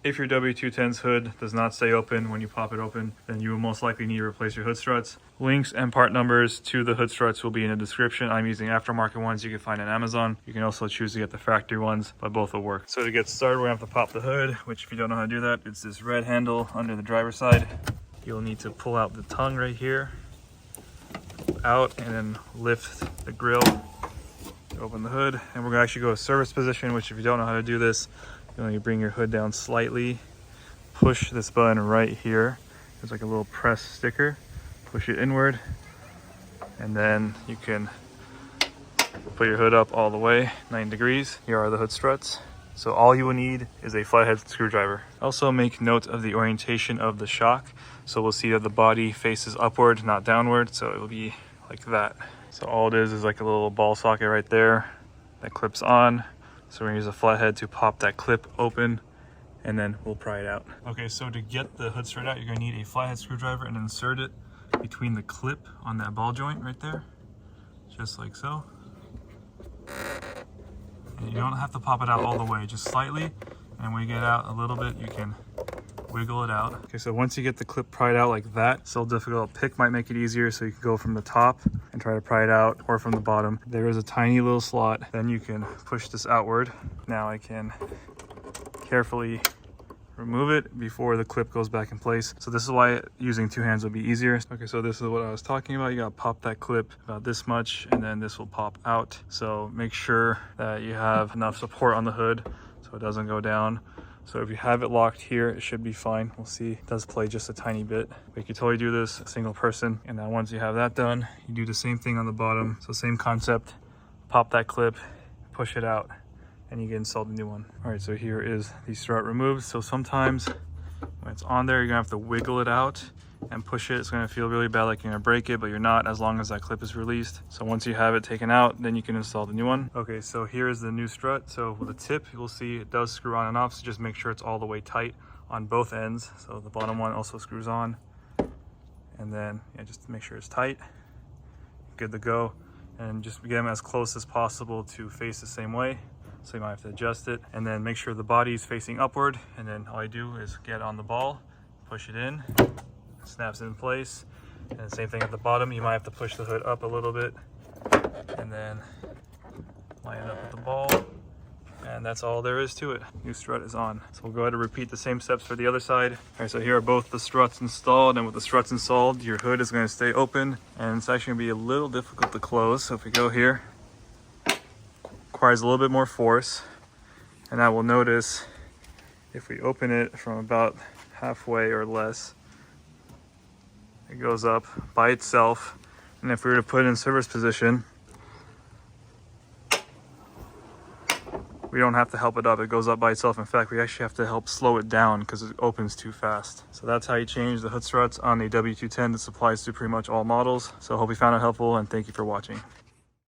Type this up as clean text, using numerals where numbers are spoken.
If your W210's hood does not stay open when you pop it open, then you will most likely need to replace your hood struts. Links and part numbers to the hood struts will be in the description. I'm using aftermarket ones you can find on Amazon. You can also choose to get the factory ones, but both will work. So to get started, we're gonna have to pop the hood, which if you don't know how to do that, it's this red handle under the driver's side. You'll need to pull out the tongue right here, out, and then lift the grill, open the hood, and we're gonna actually go to service position, which if you don't know how to do this, you only bring your hood down slightly, push this button right here. There's like a little press sticker, push it inward, and then you can put your hood up all the way 90 degrees. Here are the hood struts. So all you will need is a flathead screwdriver. Also make note of the orientation of the shock. So we'll see that the body faces upward, not downward. So it will be like that. So all it is like a little ball socket right there that clips on. So we're gonna use a flathead to pop that clip open, and then we'll pry it out. Okay, so to get the hood strut out, you're gonna need a flathead screwdriver and insert it between the clip on that ball joint right there, just like so. And you don't have to pop it out all the way, just slightly. And when you get out a little bit, you can wiggle it out. Okay, so once you get the clip pried out like that, still difficult. Pick might make it easier, so you can go from the top and try to pry it out, or from the bottom. There is a tiny little slot, then you can push this outward. Now I can carefully remove it before the clip goes back in place. So this is why using two hands would be easier. Okay, so this is what I was talking about. You gotta pop that clip about this much, and then this will pop out. So make sure that you have enough support on the hood so it doesn't go down. So if you have it locked here, it should be fine. We'll see. It does play just a tiny bit. But you can totally do this single person. And then once you have that done, you do the same thing on the bottom. So same concept, pop that clip, push it out, and you can install the new one. All right, so here is the strut removed. So sometimes when it's on there, you're gonna have to wiggle it out and push it. It's gonna feel really bad, like you're gonna break it, but you're not, as long as that clip is released. So once you have it taken out, then you can install the new one. Okay, so here is the new strut. So with the tip, you'll see it does screw on and off, so just make sure it's all the way tight on both ends. So the bottom one also screws on, and then yeah, just make sure it's tight. Good to go. And just get them as close as possible to face the same way. So you might have to adjust it, and then make sure the body is facing upward, and then all I do is get on the ball, push it in, snaps in place. And the same thing at the bottom, you might have to push the hood up a little bit, and then line it up with the ball, and that's all there is to it. New strut is on. So we'll go ahead and repeat the same steps for the other side. All right, so here are both the struts installed, and with the struts installed, your hood is going to stay open, and it's actually going to be a little difficult to close. So if we go here, requires a little bit more force, and I will notice if we open it from about halfway or less, it goes up by itself. And if we were to put it in service position, we don't have to help it up, it goes up by itself. In fact, we actually have to help slow it down because it opens too fast. So that's how you change the hood struts on a W210. This applies to pretty much all models. So I hope you found it helpful, and thank you for watching.